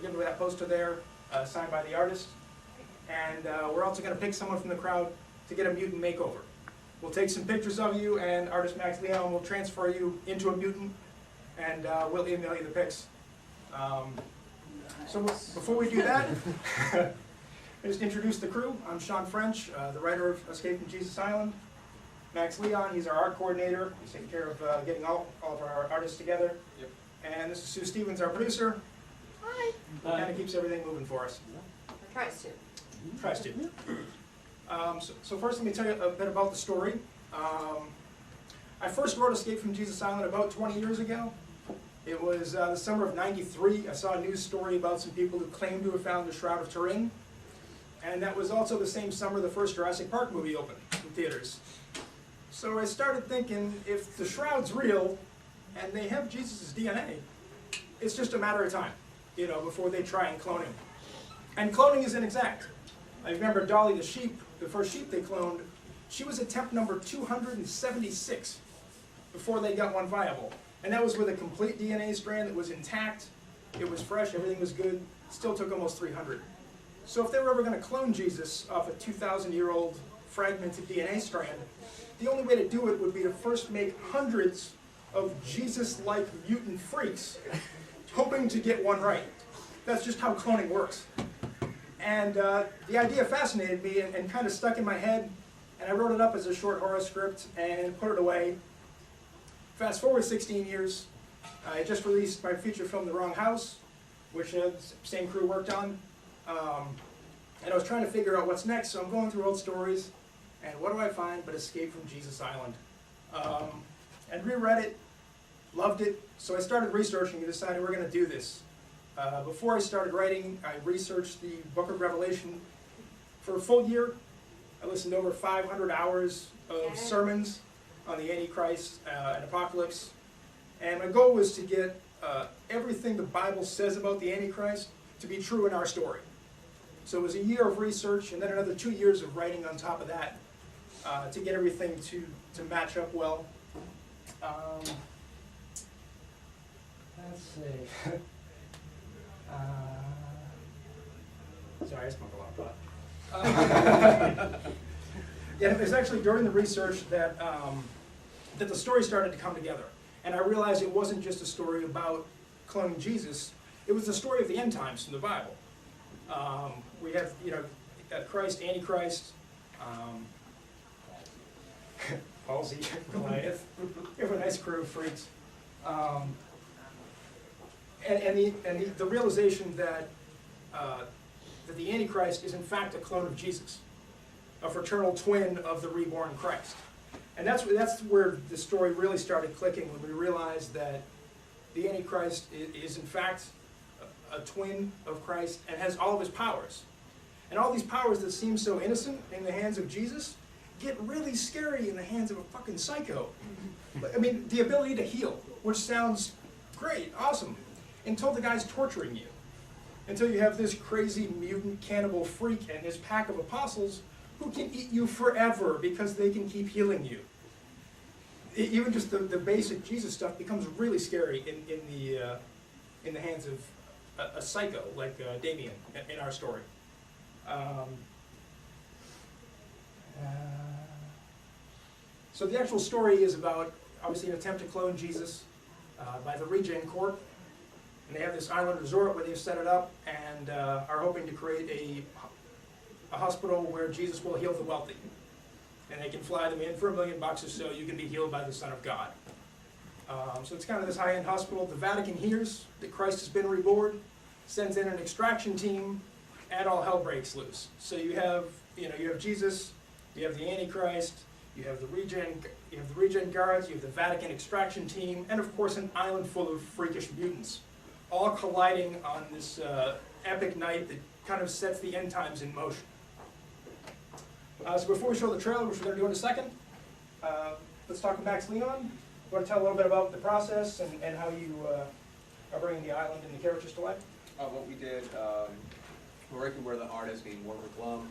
Given that poster there, signed by the artist. And we're also going to pick someone from the crowd to get a mutant makeover. We'll take some pictures of you, and artist Max Leon will transfer you into a mutant, and we'll email you the pics. So before we do that, I just introduce the crew. I'm Sean French, the writer of Escape from Jesus Island. Max Leon, he's our art coordinator. He's taking care of getting all of our artists together. Yep. And this is Sue Stevens, our producer. Hi. Who kind of keeps everything moving for us. Or tries to. Tries to. So first let me tell you a bit about the story. I first wrote Escape from Jesus Island about 20 years ago. It was the summer of '93. I saw a news story about some people who claimed to have found the Shroud of Turin. And that was also the same summer the first Jurassic Park movie opened in theaters. So I started thinking, if the Shroud's real, and they have Jesus' DNA, it's just a matter of time, you know, before they try and clone him. And cloning is inexact. I remember Dolly the sheep, the first sheep they cloned, she was attempt number 276 before they got one viable. And that was with a complete DNA strand that was intact, it was fresh, everything was good, still took almost 300. So if they were ever going to clone Jesus off a 2,000-year-old fragmented DNA strand, the only way to do it would be to first make hundreds of Jesus-like mutant freaks, hoping to get one right. That's just how cloning works. And the idea fascinated me and kind of stuck in my head, and I wrote it up as a short horror script and put it away. Fast forward 16 years, I just released my feature film, The Wrong House, which the same crew worked on. And I was trying to figure out what's next, so I'm going through old stories, and what do I find but Escape from Jesus Island? And reread it, loved it, so I started researching and decided we're going to do this. Before I started writing, I researched the Book of Revelation for a full year. I listened to over 500 hours of sermons on the Antichrist and Apocalypse. And my goal was to get everything the Bible says about the Antichrist to be true in our story. So it was a year of research and then another 2 years of writing on top of that to get everything to match up well. Let's see. Sorry, I smoked a lot of pot. Yeah, it was actually during the research that that the story started to come together. And I realized it wasn't just a story about cloning Jesus, it was the story of the end times from the Bible. We have, you know, Christ, Antichrist, Palsy, Goliath. We have a nice crew of freaks. And the realization that that the Antichrist is in fact a clone of Jesus, a fraternal twin of the reborn Christ. And that's where the story really started clicking, when we realized that the Antichrist is in fact a twin of Christ and has all of his powers. And all these powers that seem so innocent in the hands of Jesus get really scary in the hands of a fucking psycho. I mean, the ability to heal, which sounds great, awesome, until the guy's torturing you. Until you have this crazy mutant cannibal freak and his pack of apostles who can eat you forever because they can keep healing you. Even just the basic Jesus stuff becomes really scary in the hands of a psycho like Damien in our story. So the actual story is about, obviously, an attempt to clone Jesus by the Regen Corp. And they have this island resort where they've set it up and are hoping to create a hospital where Jesus will heal the wealthy. And they can fly them in for $1 million or so. You can be healed by the Son of God. So it's kind of this high-end hospital. The Vatican hears that Christ has been reborn, sends in an extraction team and all hell breaks loose. So you have Jesus, you have the Antichrist, you have the regen guards, you have the Vatican extraction team, and of course an island full of freakish mutants, all colliding on this epic night that kind of sets the end times in motion. So before we show the trailer, which we're going to do in a second, let's talk with Max Leon. You want to tell a little bit about the process and how you are bringing the island and the characters to life? What we did, we're working with an artist named Warner Glum,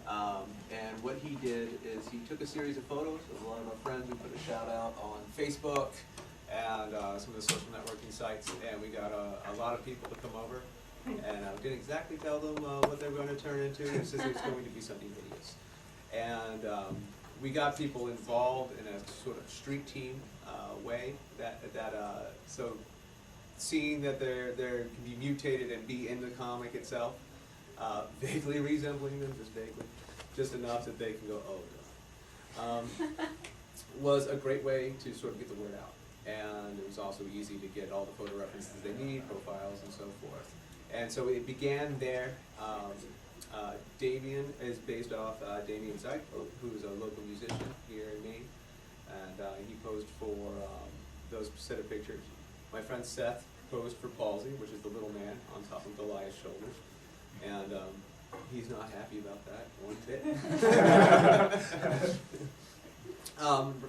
and what he did is he took a series of photos of a lot of our friends. We put a shout out on Facebook and some of the social networking sites, and we got a lot of people to come over, and we didn't exactly tell them what they were going to turn into. It says it's going to be something hideous. And we got people involved in a sort of street team way so seeing that they can be mutated and be in the comic itself, vaguely resembling them, just enough that they can go, oh god, was a great way to sort of get the word out. And it was also easy to get all the photo references they need, profiles and so forth. And so it began there. Damien is based off Damien Zeig, who's a local musician here in Maine, and he posed for those set of pictures. My friend Seth posed for Palsy, which is the little man on top of Goliath's shoulders, and he's not happy about that one bit.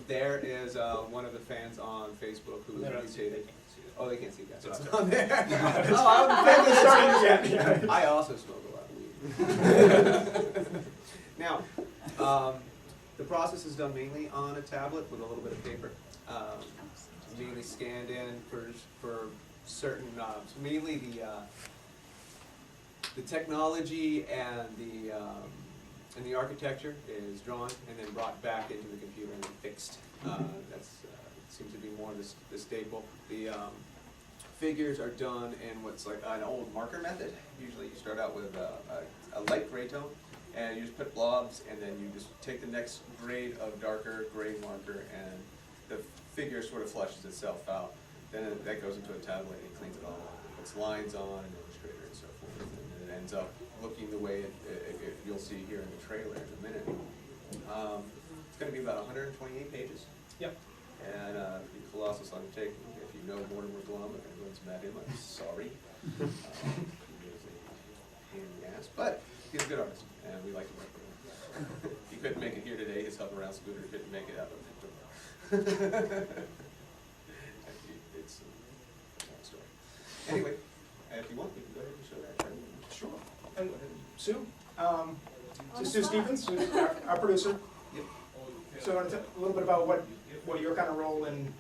There is one of the fans on Facebook who is mutated. Oh, they can't see that, so it's on there. I also smoke a lot of weed. Now, the process is done mainly on a tablet with a little bit of paper. Mainly scanned in for certain, mainly the technology and the architecture is drawn and then brought back into the computer and then fixed. That's seems to be more the staple. The figures are done in what's like an old marker method. Usually you start out with a light gray tone, and you just put blobs, and then you just take the next grade of darker gray marker, and the figure sort of flushes itself out. Then that goes into a tablet and cleans it all up. Puts lines on and Illustrator and so forth, and it ends up looking the way you'll see here in the trailer in a minute. It's going to be about 128 pages. Yep. And the colossal undertaking. If you know Mortimer Glum, if anyone's met him, I'm sorry. He is a pain in the ass, but he's a good artist, and we like to work with him. He couldn't make it here today. His hover around scooter couldn't make it out of the It's a long story. Anyway, if you want, we can go ahead and show that. Sure. And Sue? So Sue Stevens, who's our producer. Yep. So you want to tell a little bit about what your kind of role in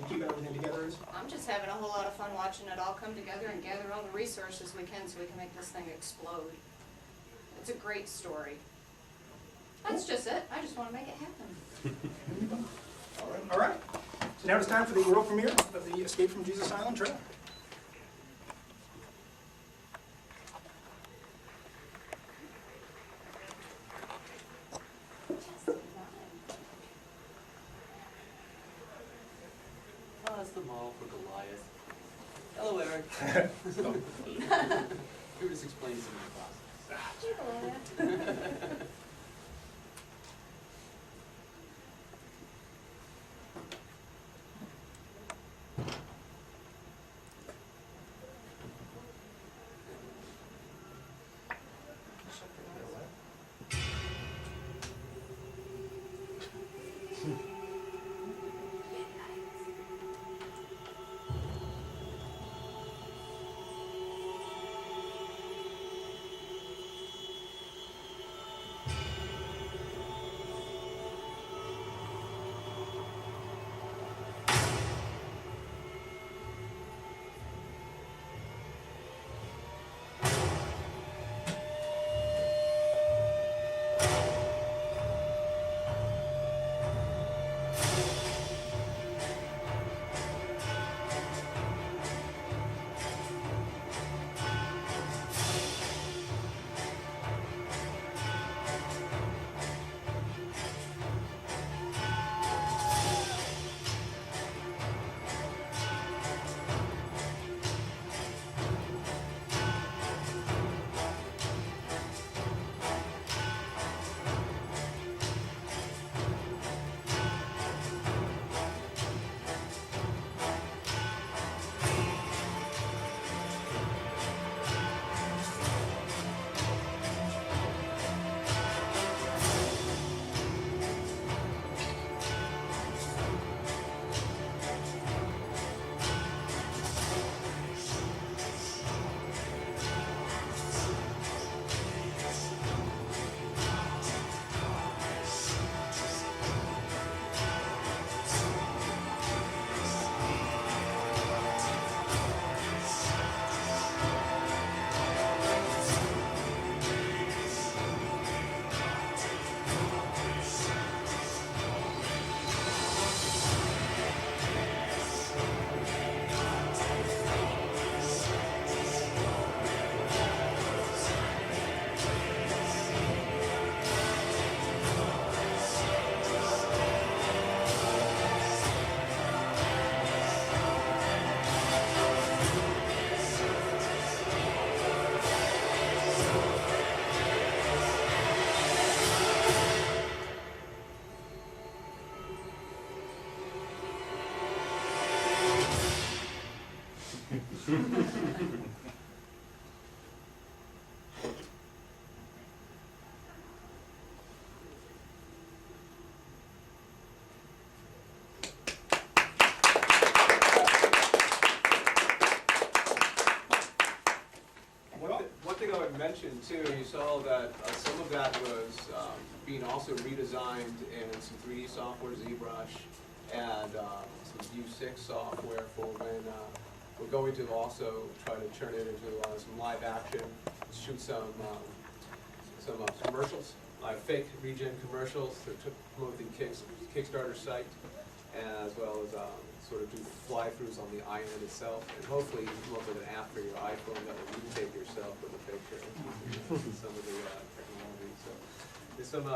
keeping everything together is? I'm just having a whole lot of fun watching it all come together and gather all the resources we can so we can make this thing explode. It's a great story. That's just it. I just want to make it happen. All right. So now it's time for the world premiere of the Escape from Jesus Island trailer. Oh, that's the mall for Goliath. Hello, Eric. We were just explaining some of the process. mention too, you saw that some of that was being also redesigned in some 3D software, ZBrush, and some View 6 software for when we're going to also try to turn it into some live action, shoot some commercials, fake regen commercials to promote the Kickstarter site, as well as sort of do the fly-throughs on the island itself, and hopefully you can come up with an app for your iPhone that will mutate yourself with a picture and some of the technology. So there's some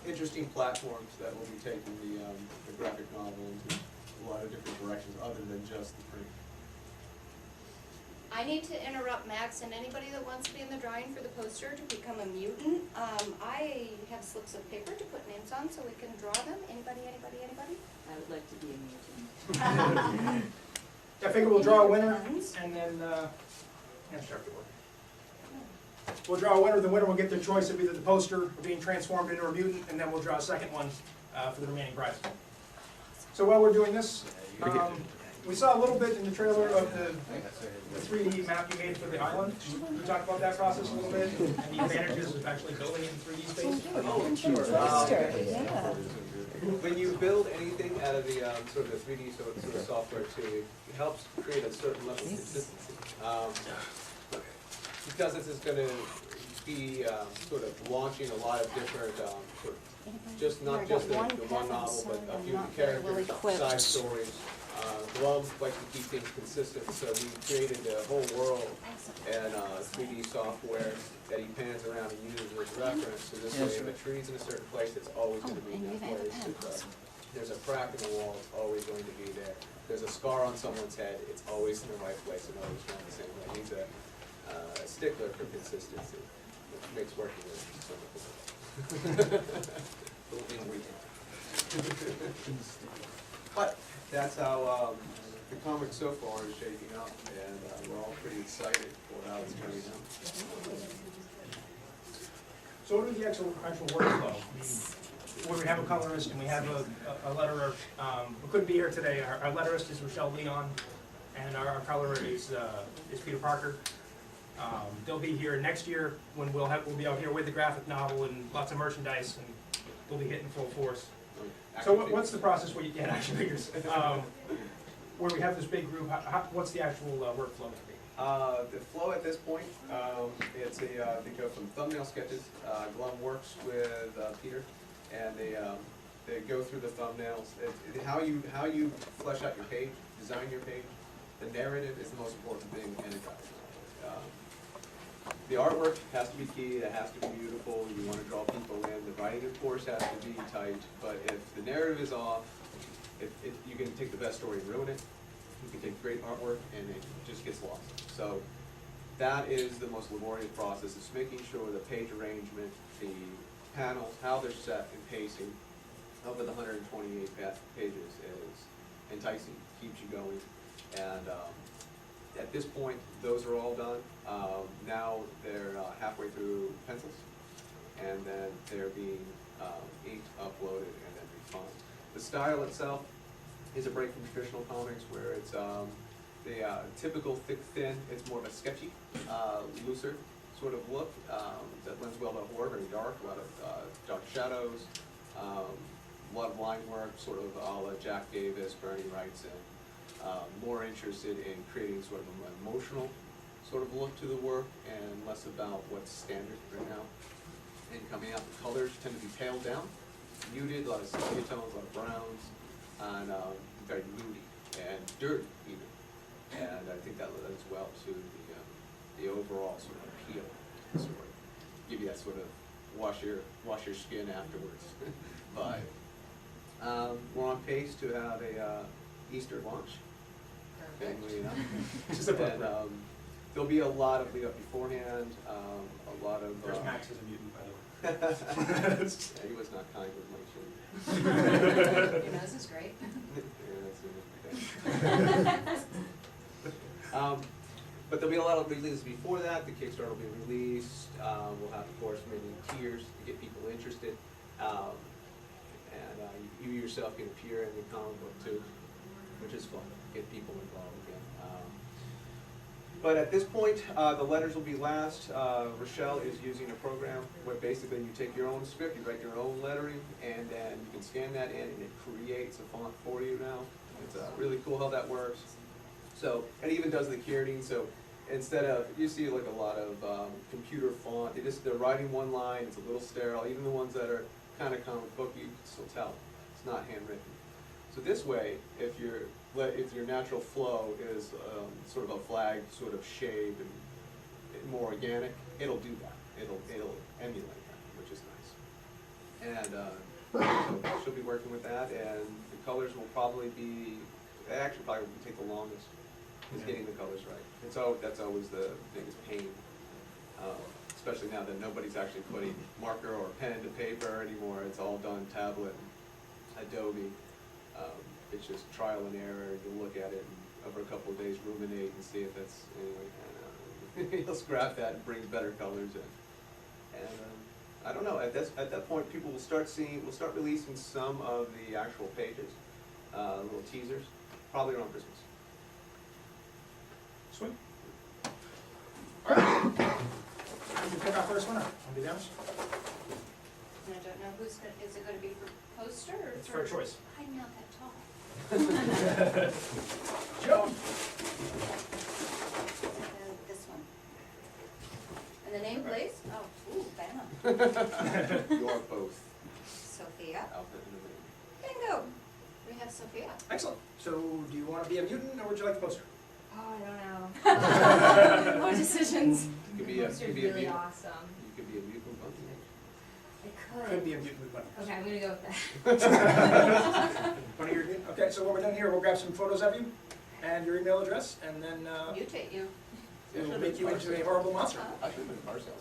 interesting platforms that will be taking the graphic novel into a lot of different directions other than just the print. I need to interrupt Max and anybody that wants to be in the drawing for the poster to become a mutant. I have slips of paper to put names on so we can draw them. Anybody? I would like to be a mutant. I figure we'll draw a winner and then, we'll draw a winner. The winner will get their choice of either the poster or being transformed into a mutant, and then we'll draw a second one for the remaining prize. So while we're doing this, we saw a little bit in the trailer of the 3D map you made for the island. Can you talk about that process a little bit and the advantages of actually building in 3D space? Oh, sure. Yeah. When you build anything out of the sort of the 3D sort of software too, it helps create a certain level of consistency. Because this is going to be sort of launching a lot of different, sort of, not just the one novel, but a few characters, side stories. Glum likes to keep things consistent, so we created a whole world and 3D software that he pans around and uses as reference. So this way, if a tree's in a certain place, it's always going to be in that place. If, there's a crack in the wall, it's always going to be there. If there's a scar on someone's head, it's always in the right place and always drawn the same way. He's a stickler for consistency, which makes working with him so much fun. Little thing we can. But that's how the comic so far is shaping up, and we're all pretty excited for how it's turning out. So what is the actual workflow? Where we have a colorist and we have a letterer. We couldn't be here today. Our letterist is Rochelle Leon, and our colorer is Peter Parker. They'll be here next year when we'll be out here with the graphic novel and lots of merchandise, and we'll be hitting full force. So what's the process where you get action figures? Where we have this big group, what's the actual workflow to be? The flow at this point, it's they go from thumbnail sketches. Glum works with Peter, and they go through the thumbnails. How you flesh out your page, design your page. The narrative is the most important thing in a graphic novel. The artwork has to be key, it has to be beautiful, you want to draw people in, the writing of course has to be tight, but if the narrative is off, you can take the best story and ruin it, you can take great artwork and it just gets lost. So that is the most laborious process, is making sure the page arrangement, the panels, how they're set and pacing over the 128 pages is enticing, keeps you going, and at this point, those are all done. Now they're halfway through pencils, and then they're being inked, uploaded, and then refined. The style itself is a break from traditional comics, where it's the typical thick, thin. It's more of a sketchy, looser sort of look that lends well to horror, very dark, a lot of dark shadows, a lot of line work, sort of a la Jack Davis, Bernie Wrightson. More interested in creating sort of an emotional sort of look to the work and less about what's standard right now. And coming out, the colors tend to be paled down, muted, a lot of sepia tones, a lot of browns, and very moody and dirty even. And I think that lends well to the overall sort of appeal, sort of give you that sort of wash your skin afterwards vibe. We're on pace to have a Easter launch. Family enough. And there'll be a lot of lead up beforehand, a lot of... There's Max as a mutant, by the way. Yeah, he was not kind with my chin. Your nose is great. Yeah, that's but there'll be a lot of releases before that. The Kickstarter will be released. We'll have, of course, many tiers to get people interested. And you yourself can appear in the comic book too, which is fun. Get people involved again. But at this point, the letters will be last. Rochelle is using a program where basically you take your own script, you write your own lettering, and then you can scan that in and it creates a font for you now. It's really cool how that works. So, and it even does the keying, so instead of, you see like a lot of computer font, they're writing one line, it's a little sterile, even the ones that are kind of comic book, you can still tell it's not handwritten. So this way, if your natural flow is sort of a flagged sort of shade and more organic, it'll do that. It'll emulate that, which is nice. And so she'll be working with that, and the colors will probably be, actually probably will take the longest, is getting the colors right. And so that's always the biggest pain, especially now that nobody's actually putting marker or pen to paper anymore. It's all done tablet, Adobe. It's just trial and error. You look at it and over a couple of days ruminate and see if it's, anyway, he'll scrap that and bring better colors in. And I don't know, at that point people will start releasing some of the actual pages, little teasers, probably around Christmas. Sweet. All right. Time to pick our first winner. Want to be honest? And I don't know who's gonna, is it gonna be for poster or It's for a choice. I'm not that tall. Joe. This one. And the name, please? Oh, ooh, Vanna. You're both. Sophia. Alpha and Omega. Bingo. We have Sophia. Excellent. So, do you want to be a mutant, or would you like the poster? Oh, I don't know. More decisions. You could be a, Poster's you could be a really mutant. awesome. You could be a mutant bunny. I Could could. be a mutant with buttons. Okay, I'm gonna go with that. Bunny, you're good? Okay, so what we're doing here, we'll grab some photos of you and your email address, and then Mutate you. we'll make you into a horrible monster. I should have been a car salesman.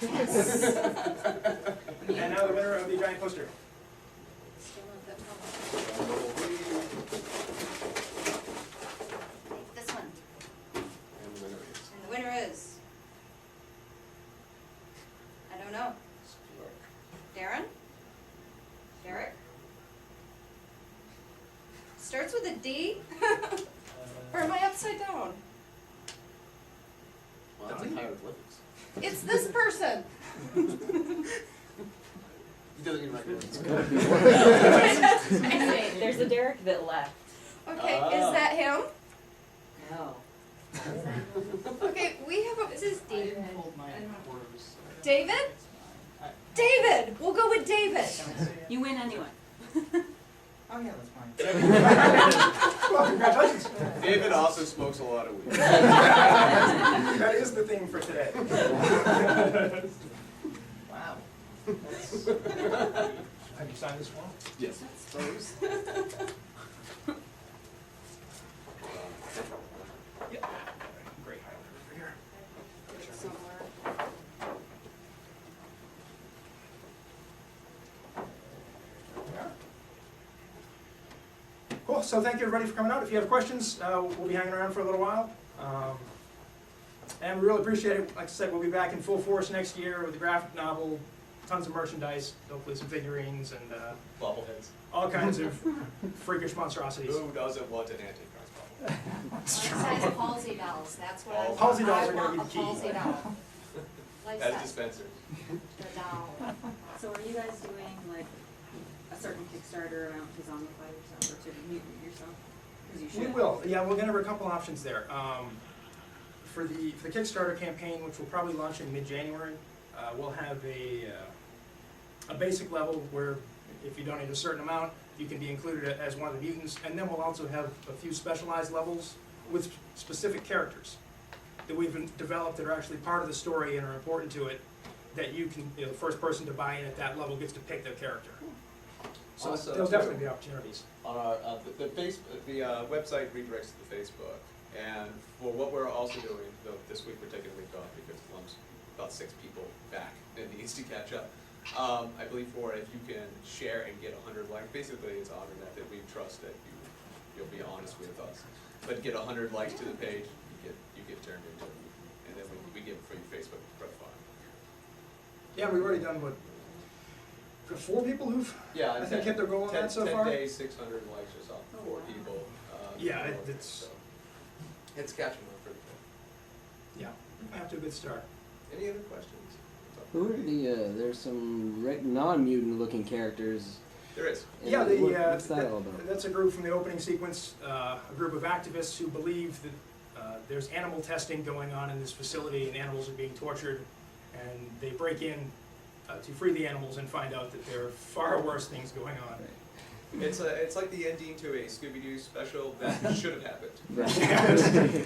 Yes. And now the winner of the giant poster. Still not that tall. Take this one. And the winner is And the winner is, I don't know. Darren? Derek? Starts with a D? Or am I upside down? Well, that's like hieroglyphics. It's this person. He doesn't even recognize it. Wait, there's a Derek that left. Okay, Ah. is that him? No. Okay, we have a, This is David. David? David! We'll go with David. You win anyway. Oh yeah, that's fine. Well, congratulations. David also smokes a lot of weed. That is the theme for today. Wow. Have you signed this form? Yes. Yeah. Great. Over here. Somewhere. Yeah. Cool, so thank you everybody for coming out. If you have questions, we'll be hanging around for a little while. And we really appreciate it. Like I said, we'll be back in full force next year with the graphic novel, tons of merchandise, hopefully some figurines, and Bobbleheads. all kinds of freakish monstrosities. Who doesn't want an Antichrist bobble? Life-size palsy dolls, that's what I want. Palsy dolls are gonna I be want the a key. palsy doll. As Life-size, dispensers. the doll. So are you guys doing like a certain Kickstarter amount to zombify yourself or to mutant yourself? Because you We should. will, yeah, we're gonna have a couple options there. For the Kickstarter campaign, which will probably launch in mid-January, we'll have a basic level where if you donate a certain amount, you can be included as one of the mutants, and then we'll also have a few specialized levels with specific characters that we've developed that are actually part of the story and are important to it, that you can, the first person to buy in at that level gets to pick their character. So Also, there'll too, definitely be opportunities. On our, the website redirects to the Facebook, and for what we're also doing, though this week we're taking a week off because Plum's about 6 people back and needs to catch up. I believe if you can share and get 100 likes, basically it's honoring that we trust that you'll be honest with us. But get 100 likes to the page, you get turned into, and then we give it for your Facebook profile. Yeah, we've already done what, 4 people who've, Yeah, I think hit their goal on that so 10 far. days, 600 likes or something, 4 people. Yeah, you know, it's- so. It's catching on pretty good. Yeah, after a good start. Any other questions? Who are there's some non-mutant looking characters. There is. Yeah, What's that all about? that's a group from the opening sequence, a group of activists who believe that there's animal testing going on in this facility and animals are being tortured, and they break in to free the animals and find out that there are far worse things going on. It's like the ending to a Scooby-Doo special that should have happened. Right.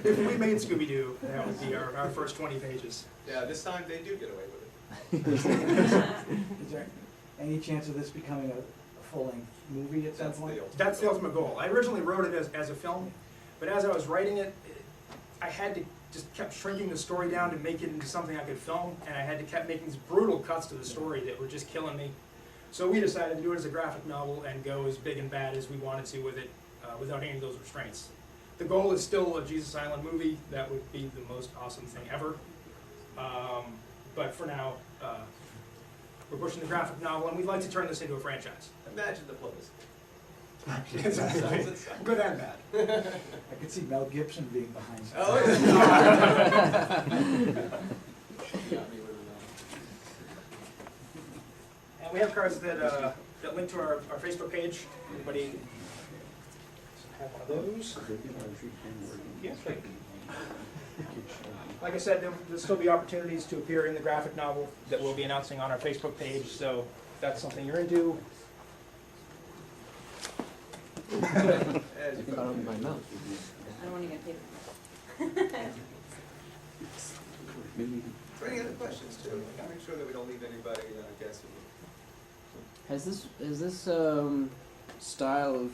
If we made Scooby-Doo, that would be our first 20 pages. Yeah, this time they do get away with it. Is there any chance of this becoming a full-length movie at some That's point? the ultimate. That's the ultimate goal. I originally wrote it as a film, but as I was writing it, I had to just kept shrinking the story down to make it into something I could film, and I had to kept making these brutal cuts to the story that were just killing me. So we decided to do it as a graphic novel and go as big and bad as we wanted to with it, without any of those restraints. The goal is still a Jesus Island movie. That would be the most awesome thing ever. But for now, we're pushing the graphic novel, and we'd like to turn this into a franchise. Imagine the publicity. Good and bad. I could see Mel Gibson being behind. Oh, yeah. And we have cards that link to our Facebook page. Anybody have one of those? Yeah. Like I said, there'll still be opportunities to appear in the graphic novel that we'll be announcing on our Facebook page, so if that's something you're into. I caught on my mouth. I don't wanna get paid. For any other questions too? Make sure that we don't leave anybody guessing. Has this style of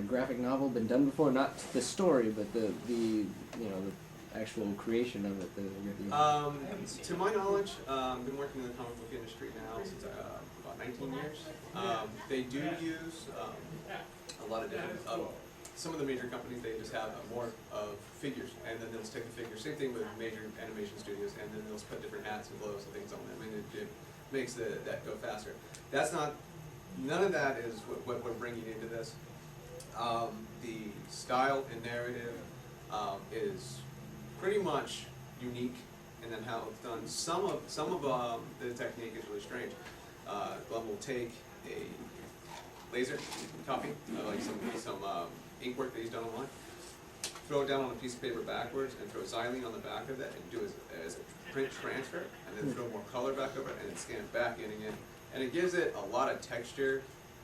graphic novel been done before? Not the story, but the actual creation of it. To my knowledge, I've been working in the comic book industry now since about 19 years. They do use a lot of different, some of the major companies, they just have more of figures, and then they'll just take the figures. Same thing with major animation studios, and then they'll put different hats and gloves and things on them, and it makes that go faster. That's not, none of that is what we're bringing into this. The style and narrative is pretty much unique, and then how it's done. Some of the technique is really strange. Glenn will take a laser copy, like some ink work that he's done online, throw it down on a piece of paper backwards, and throw xylene on the back of it, and do it as a print transfer, and then throw more color back over it, and then scan it back in again. And it gives it a lot of texture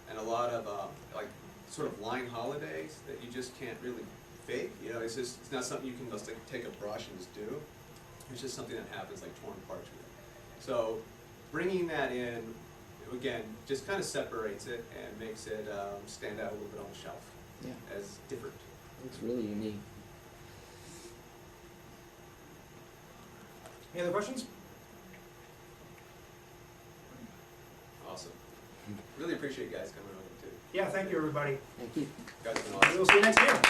and a lot of like sort of line holidays that you just can't really fake. You know, it's not something you can just like take a brush and just do. It's just something that happens like torn parchment. So bringing that in, again, just kind of separates it and makes it stand out a little bit on the shelf as different. It's really unique. Any other questions? Awesome. Really appreciate you guys coming over too. Yeah, thank you, everybody. Thank you. You guys have been awesome. We'll see you next year.